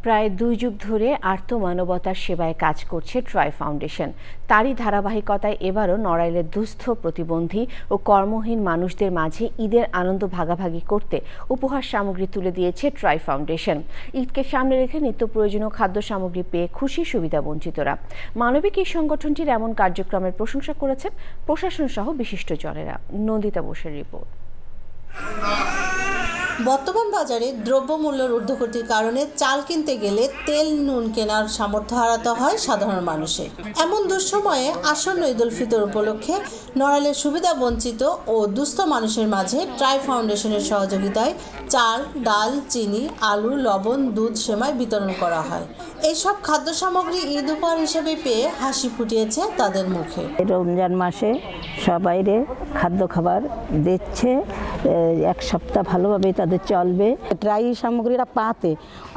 প্রায় ২ যুগ ধরে আর্ত মানবতার সেবায় কাজ করছে ট্রাই ফাউন্ডেশন। তারই ধারাবাহিকতায় এবারও নড়াইলের দুস্থ, প্রতিবন্ধী ও কর্মহীন মানুষদের মাঝে ঈদের আনন্দ ভাগাভাগি করতে উপহার সামগ্রী তুলে দিয়েছে ট্রাই ফাউন্ডেশন। ঈদকে সামনে রেখে নিত্য প্রয়োজনীয় খাদ্য সামগ্রী পেয়ে খুশি সুবিধাবঞ্চিতরা। মানবিক এই সংগঠনটির এমন কার্যক্রমের প্রশংসা করেছেন প্রশাসন সহ বিশিষ্টজনেরা। নন্দিতা বোসের রিপোর্ট। বর্তমান বাজারে দ্রব্যমূল্যের ঊর্ধ্বগতির কারণে চাল কিনতে গেলে তেল নুন কেনার সামর্থ্য হারাতে হয় সাধারণ মানুষের। এমন দুঃসময়ে আসন্ন ঈদ উল ফিতর উপলক্ষে নড়াইলের সুবিধা বঞ্চিত ও দুস্থ মানুষের মাঝে ট্রাই ফাউন্ডেশনের সহযোগিতায় চাল, ডাল, চিনি, আলু, লবণ, দুধ, সেমাই বিতরণ করা হয়। এইসব খাদ্য সামগ্রী ঈদ উপহার হিসেবে পেয়ে হাসি ফুটিয়েছে তাদের মুখে। রমজান মাসে সবাইরে খাদ্য খাবার দিচ্ছে, এক সপ্তাহ ভালোভাবে তাদের চলবে। ট্রাই সামগ্রীরা পাতে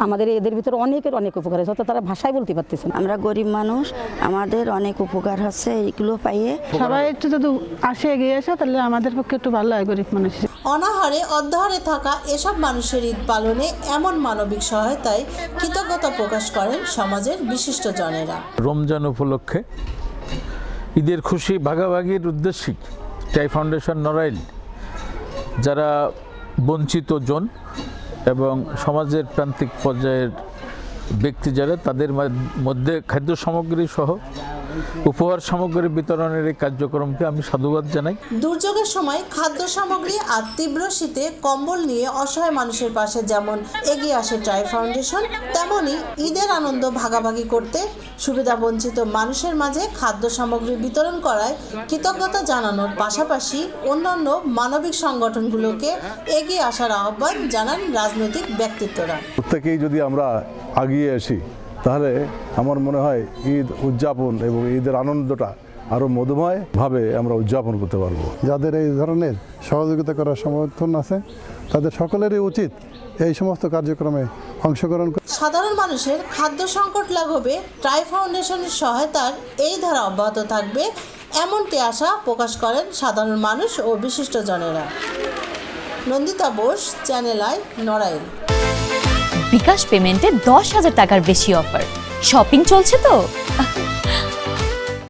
আমাদের এদের ভিতরে অনেক উপকার হচ্ছে, তারা ভাষায় বলতে পারতেছে না। আমরা গরিব মানুষ, আমাদের অনেক উপকার হচ্ছে এইগুলো পাইয়ে। সবাই একটু যদি আসে এগিয়ে আসে তাহলে আমাদের পক্ষে একটু ভালো হয় গরিব মানুষ। অনাহারে অধ্যহারে থাকা এসব মানুষের ঈদ পালনে এমন মানবিক সহায়তায় কৃতজ্ঞতা প্রকাশ করেন সমাজের বিশিষ্টজনেরা। রমজান উপলক্ষে ঈদের খুশি ভাগাভাগির উদ্দেশ্যে ট্রাই ফাউন্ডেশন নড়াইল যারা বঞ্চিত জন এবং সমাজের প্রান্তিক পর্যায়ের ব্যক্তি যারা, তাদের মধ্যে খাদ্য সামগ্রী সহ উপহার সামগ্রী বিতরণের এই কার্যক্রমকে আমি সাধুবাদ জানাই। দুর্যোগের সময় খাদ্য সামগ্রী আর তীব্র শীতে কম্বল নিয়ে অসহায় মানুষের পাশে যেমন এগিয়ে আসে ট্রাই ফাউন্ডেশন, তেমনি ঈদের আনন্দ ভাগাভাগি করতে সুবিধাবঞ্চিত মানুষের মাঝে খাদ্য সামগ্রী বিতরণ করায় কৃতজ্ঞতা জানানোর পাশাপাশি অন্যান্য মানবিক সংগঠনগুলোকে এগিয়ে আসার আহ্বান জানান রাজনৈতিক ব্যক্তিত্বরা। প্রত্যেকেই যদি আমরা এগিয়ে আসি তাহলে আমার মনে হয় ঈদ উদযাপন এবং ঈদের আনন্দটা আরও মধুময়ভাবে আমরা উদযাপন করতে পারবো। যাদের এই ধরনের সহযোগিতা করার সমর্থন আছে তাদের সকলেরই উচিত এই সমস্ত কার্যক্রমে অংশগ্রহণ করা। সাধারণ মানুষের খাদ্য সংকট লাঘবে ট্রাই ফাউন্ডেশনের সহায়তার এই ধারা অব্যাহত থাকবে এমনটি আশা প্রকাশ করেন সাধারণ মানুষ ও বিশিষ্টজনেরা। Nandita Bose, channel I, Narail. বিকাশ পেমেন্টে 10,000 টাকার বেশি অফার। শপিং চলছে তো।